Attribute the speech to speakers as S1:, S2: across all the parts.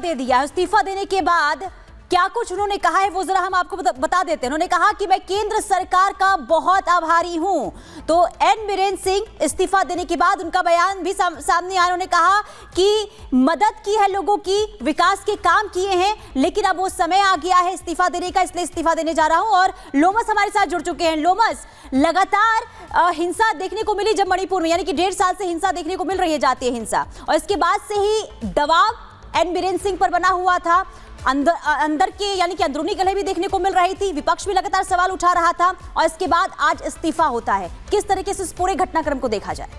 S1: दे दिया। इस्तीफा देने के बाद क्या कुछ उन्होंने कहा है वो जरा हम आपको बता देते हैं। उन्होंने कहा कि मैं केंद्र सरकार का बहुत आभारी हूं। तो एन बीरेन सिंह इस्तीफा देने के बाद उनका बयान भी सामने आया। उन्होंने कहा कि मदद की है, लोगों की विकास के काम किए हैं, लेकिन अब वो समय आ गया है इस्तीफा देने का, इसलिए इस्तीफा देने जा रहा हूं। और लोमस हमारे साथ जुड़ चुके हैं। लोमस, लगातार हिंसा देखने को मिली जब मणिपुर में, यानी कि 1.5 साल से हिंसा देखने को मिल रही है, जाती है हिंसा, और इसके बाद से ही दबाव एन बीरेन सिंह पर बना हुआ था। अंदर के यानी कि अंदरूनी कलह भी देखने को मिल रही थी, विपक्ष भी लगातार सवाल उठा रहा था, और इसके बाद आज इस्तीफा होता है। किस तरीके से इस पूरे घटनाक्रम को देखा जाए?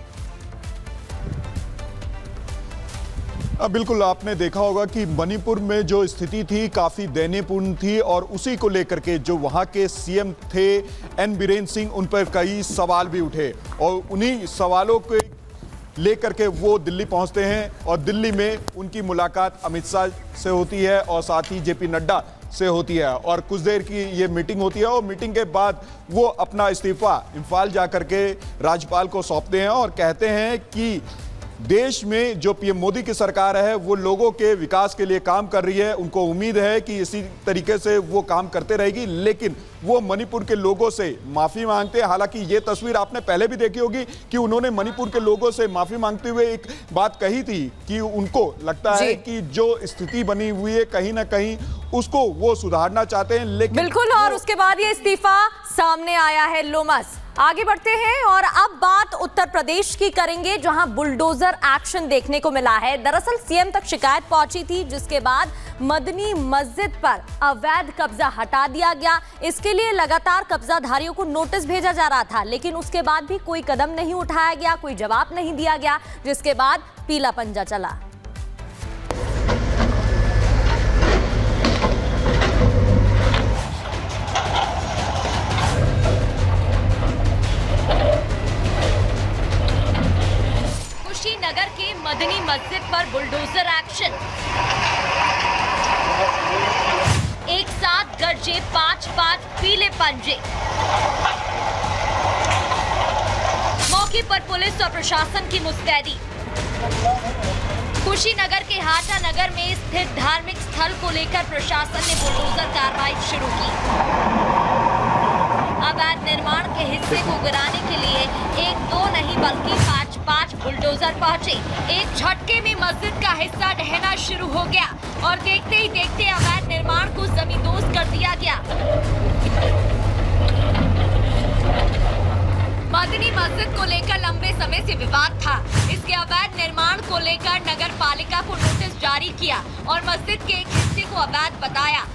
S2: बिल्कुल, आपने देखा होगा कि मणिपुर में जो स्थिति थी काफ़ी दयनीयपूर्ण थी, और उसी को लेकर के जो वहाँ के सीएम थे एन बीरेन सिंह, उन पर कई सवाल भी उठे, और उन्हीं सवालों के लेकर के वो दिल्ली पहुंचते हैं, और दिल्ली में उनकी मुलाकात अमित शाह से होती है और साथ ही जेपी नड्डा से होती है, और कुछ देर की ये मीटिंग होती है, और मीटिंग के बाद वो अपना इस्तीफा इम्फाल जा करके राज्यपाल को सौंपते हैं और कहते हैं कि देश में जो पीएम मोदी की सरकार है वो लोगों के विकास के लिए काम कर रही है। उनको उम्मीद है कि इसी तरीके से वो काम करते रहेगी, लेकिन वो मणिपुर के लोगों से माफ़ी मांगते हैं। हालांकि ये तस्वीर आपने पहले भी देखी होगी कि उन्होंने मणिपुर के लोगों से माफ़ी मांगते हुए एक बात कही थी कि उनको लगता है कि जो स्थिति बनी हुई है कहीं ना कहीं उसको वो सुधारना चाहते हैं, लेकिन
S3: बिल्कुल। और उसके बाद ये इस्तीफा सामने आया है। लोमस, आगे बढ़ते हैं और अब बात उत्तर प्रदेश की करेंगे, जहां बुलडोजर एक्शन देखने को मिला है। दरअसल सीएम तक शिकायत पहुंची थी, जिसके बाद मदनी मस्जिद पर अवैध कब्जा हटा दिया गया। इसके लिए लगातार कब्जाधारियों को नोटिस भेजा जा रहा था, लेकिन उसके बाद भी कोई कदम नहीं उठाया गया, कोई जवाब नहीं दिया गया, जिसके बाद पीला पंजा चला। नगर के मदनी मस्जिद पर बुलडोजर एक्शन। एक साथ गरजे 5-5 पीले पंजे। मौके पर पुलिस और प्रशासन की मुस्तैदी। कुशीनगर के हाटा नगर में स्थित धार्मिक स्थल को लेकर प्रशासन ने बुलडोजर कार्रवाई शुरू की। अवैध निर्माण के हिस्से को गिराने के लिए 1-2 नहीं बल्कि 5-5 बुलडोजर पहुंचे। एक झटके में मस्जिद का हिस्सा ढहना शुरू हो गया, और देखते ही देखते अवैध निर्माण को जमींदोज कर दिया गया। मदनी मस्जिद को लेकर लंबे समय से विवाद था। इसके अवैध निर्माण को लेकर नगर पालिका को नोटिस जारी किया और मस्जिद के एक हिस्से को अवैध बताया।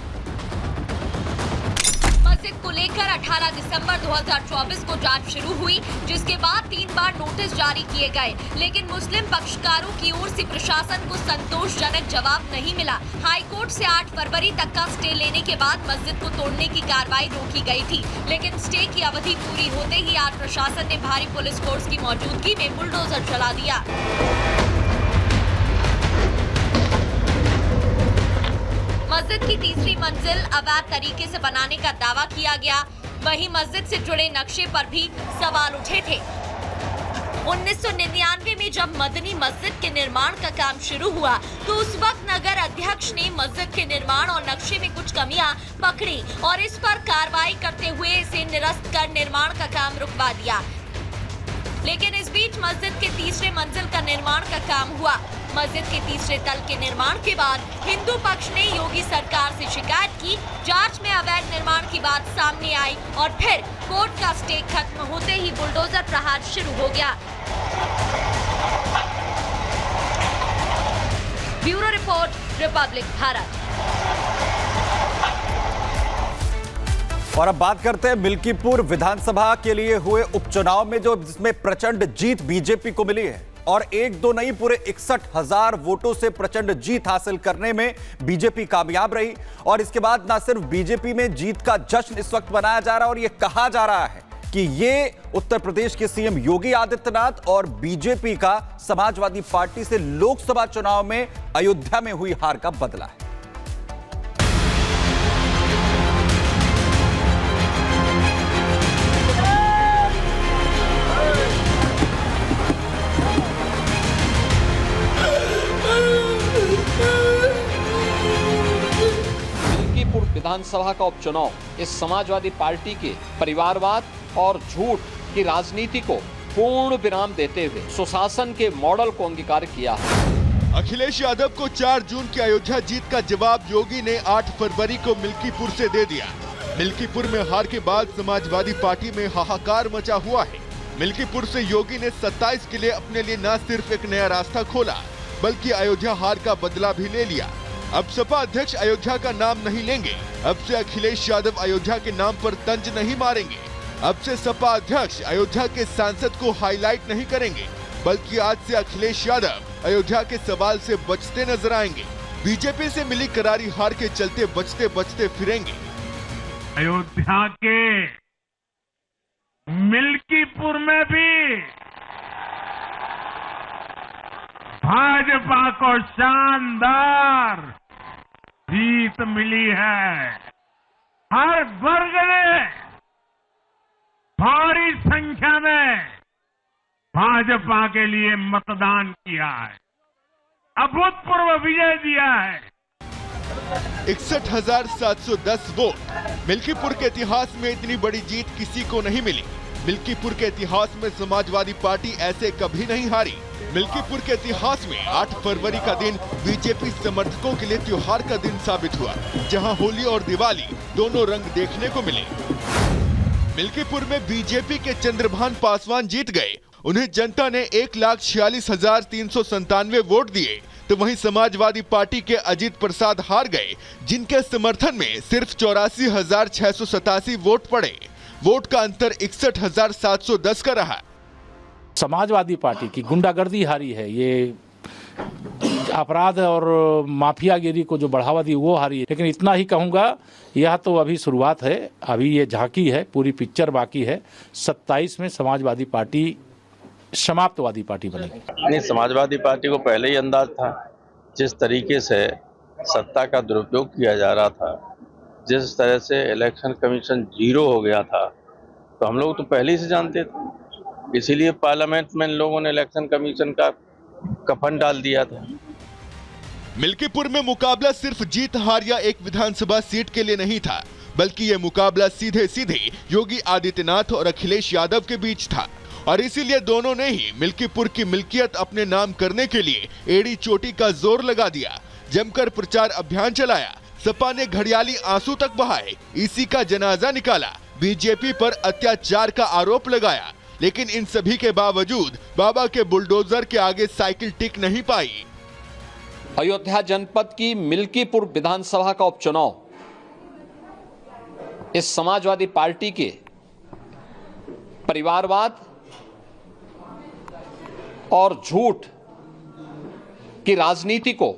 S3: मस्जिद को लेकर 18 दिसंबर 2024 को जांच शुरू हुई, जिसके बाद 3 बार नोटिस जारी किए गए, लेकिन मुस्लिम पक्षकारों की ओर से प्रशासन को संतोषजनक जवाब नहीं मिला। हाईकोर्ट से 8 फरवरी तक का स्टे लेने के बाद मस्जिद को तोड़ने की कार्रवाई रोकी गई थी, लेकिन स्टे की अवधि पूरी होते ही आज प्रशासन ने भारी पुलिस फोर्स की मौजूदगी में बुलडोजर चला दिया। मस्जिद की तीसरी मंजिल अवैध तरीके से बनाने का दावा किया गया। वहीं मस्जिद से जुड़े नक्शे पर भी सवाल उठे थे। 1999 में जब मदनी मस्जिद के निर्माण का काम शुरू हुआ, तो उस वक्त नगर अध्यक्ष ने मस्जिद के निर्माण और नक्शे में कुछ कमियां पकड़ी और इस पर कार्रवाई करते हुए इसे निरस्त कर निर्माण का काम रुकवा दिया। लेकिन इस बीच मस्जिद के तीसरे मंजिल का निर्माण का काम हुआ। मस्जिद के तीसरे तल के निर्माण के बाद हिंदू पक्ष ने योगी सरकार से शिकायत की। जांच में अवैध निर्माण की बात सामने आई और फिर कोर्ट का स्टे खत्म होते ही बुलडोजर प्रहार शुरू हो गया। Bureau report, Republic Bharat.
S4: और अब बात करते हैं मिल्कीपुर विधानसभा के लिए हुए उपचुनाव में, जो जिसमें प्रचंड जीत बीजेपी को मिली है, और 1-2 नहीं पूरे 61,000 वोटों से प्रचंड जीत हासिल करने में बीजेपी कामयाब रही। और इसके बाद ना सिर्फ बीजेपी में जीत का जश्न इस वक्त मनाया जा रहा है, और यह कहा जा रहा है कि ये उत्तर प्रदेश के सीएम योगी आदित्यनाथ और बीजेपी का समाजवादी पार्टी से लोकसभा चुनाव में अयोध्या में हुई हार का बदला है।
S5: विधानसभा का उपचुनाव इस समाजवादी पार्टी के परिवारवाद और झूठ की राजनीति को पूर्ण विराम देते हुए सुशासन के मॉडल को अंगीकार किया है।
S2: अखिलेश यादव को 4 जून की अयोध्या जीत का जवाब योगी ने 8 फरवरी को मिल्कीपुर से दे दिया। मिल्कीपुर में हार के बाद समाजवादी पार्टी में हाहाकार मचा हुआ है। मिल्कीपुर से योगी ने 27 के लिए अपने लिए न सिर्फ एक नया रास्ता खोला, बल्कि अयोध्या हार का बदला भी ले लिया। अब सपा अध्यक्ष अयोध्या का नाम नहीं लेंगे। अब से अखिलेश यादव अयोध्या के नाम पर तंज नहीं मारेंगे। अब से सपा अध्यक्ष अयोध्या के सांसद को हाईलाइट नहीं करेंगे, बल्कि आज से अखिलेश यादव अयोध्या के सवाल से बचते नजर आएंगे। बीजेपी से मिली करारी हार के चलते बचते बचते फिरेंगे।
S6: अयोध्या के मिल्कीपुर में भी भाजपा को शानदार जीत मिली है। हर वर्ग ने भारी संख्या में भाजपा के लिए मतदान किया है, अभूतपूर्व विजय दिया है।
S2: 61,710 वोट। मिल्कीपुर के इतिहास में इतनी बड़ी जीत किसी को नहीं मिली। मिल्कीपुर के इतिहास में समाजवादी पार्टी ऐसे कभी नहीं हारी। मिल्कीपुर के इतिहास में 8 फरवरी का दिन बीजेपी समर्थकों के लिए त्योहार का दिन साबित हुआ, जहां होली और दिवाली दोनों रंग देखने को मिले। मिल्कीपुर में बीजेपी के चंद्रभान पासवान जीत गए। उन्हें जनता ने 1,46,397 वोट दिए, तो वहीं समाजवादी पार्टी के अजीत प्रसाद हार गए, जिनके समर्थन में सिर्फ 84,687 वोट पड़े। वोट का अंतर 61,710 का रहा।
S7: समाजवादी पार्टी की गुंडागर्दी हारी है, ये अपराध और माफियागिरी को जो बढ़ावा दी वो हारी है। लेकिन इतना ही कहूँगा, यह तो अभी शुरुआत है, अभी ये झांकी है, पूरी पिक्चर बाकी है। 27 में समाजवादी पार्टी समाप्तवादी पार्टी बनेगी।
S8: नहीं, समाजवादी पार्टी को पहले ही अंदाज था, जिस तरीके से सत्ता का दुरुपयोग किया जा रहा था, जिस तरह से इलेक्शन कमीशन जीरो हो गया था, तो हम लोग तो पहले ही से जानते थे। इसीलिए पार्लियामेंट में इन लोगों ने इलेक्शन कमीशन का कफन डाल दिया था।
S2: मिल्कीपुर में मुकाबला सिर्फ जीत हार या एक विधानसभा सीट के लिए नहीं था, बल्कि ये मुकाबला सीधे सीधे योगी आदित्यनाथ और अखिलेश यादव के बीच था। और इसीलिए दोनों ने ही मिल्कीपुर की मिल्कियत अपने नाम करने के लिए एड़ी चोटी का जोर लगा दिया, जमकर प्रचार अभियान चलाया। सपा ने घड़ियाली आंसू तक बहाए, इसी का जनाजा निकाला, बीजेपी पर अत्याचार का आरोप लगाया। लेकिन इन सभी के बावजूद बाबा के बुलडोजर के आगे साइकिल टिक नहीं पाई।
S5: अयोध्या जनपद की मिल्कीपुर विधानसभा का उपचुनाव इस समाजवादी पार्टी के परिवारवाद और झूठ की राजनीति को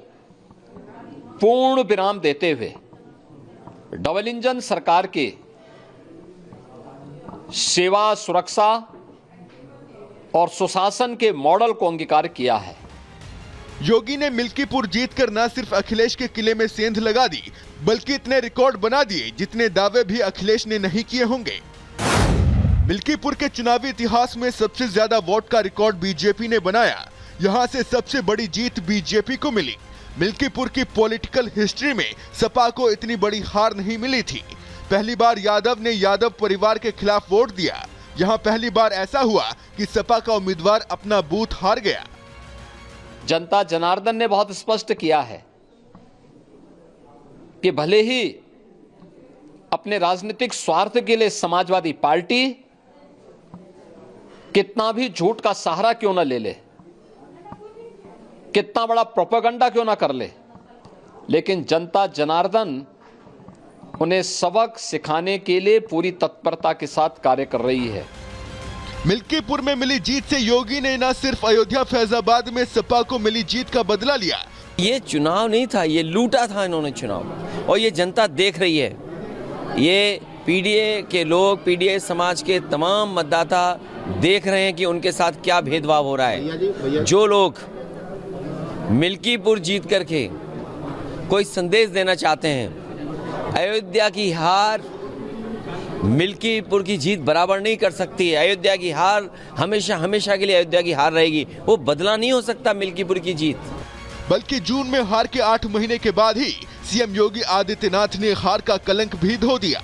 S5: पूर्ण विराम देते हुए डबल इंजन सरकार के सेवा, सुरक्षा और सुशासन के मॉडल को अंगीकार किया है।
S2: योगी ने मिल्कीपुर जीतकर न सिर्फ अखिलेश के किले में सेंध लगा दी, बल्कि इतने रिकॉर्ड बना दिए जितने दावे भी अखिलेश ने नहीं किए होंगे। मिल्कीपुर के चुनावी इतिहास में सबसे ज्यादा वोट का रिकॉर्ड बीजेपी ने बनाया। यहां से सबसे बड़ी जीत बीजेपी को मिली। मिल्कीपुर की पॉलिटिकल हिस्ट्री में सपा को इतनी बड़ी हार नहीं मिली थी। पहली बार यादव ने यादव परिवार के खिलाफ वोट दिया। यहां पहली बार ऐसा हुआ कि सपा का उम्मीदवार अपना बूथ हार गया।
S5: जनता जनार्दन ने बहुत स्पष्ट किया है कि भले ही अपने राजनीतिक स्वार्थ के लिए समाजवादी पार्टी कितना भी झूठ का सहारा क्यों न ले ले, कितना बड़ा प्रोपेगेंडा क्यों ना कर ले, लेकिन जनता जनार्दन उन्हें सबक सिखाने के लिए पूरी तत्परता के साथ कार्य कर रही है।
S2: मिल्कीपुर में मिली जीत से योगी ने न सिर्फ अयोध्या फैजाबाद में सपा को मिली जीत का बदला लिया।
S9: ये चुनाव नहीं था, ये लूटा था इन्होंने चुनाव, और ये जनता देख रही है। ये पीडीए के लोग, पीडीए समाज के तमाम मतदाता देख रहे हैं कि उनके साथ क्या भेदभाव हो रहा है। जो लोग मिल्कीपुर जीत करके कोई संदेश देना चाहते हैं, अयोध्या की हार मिल्कीपुर की जीत बराबर नहीं कर सकती है। अयोध्या की हार हमेशा हमेशा के लिए अयोध्या की हार रहेगी, वो बदला नहीं हो सकता मिल्कीपुर की जीत।
S2: बल्कि जून में हार के 8 महीने के बाद ही
S10: सीएम योगी आदित्यनाथ ने हार का कलंक भी धो दिया।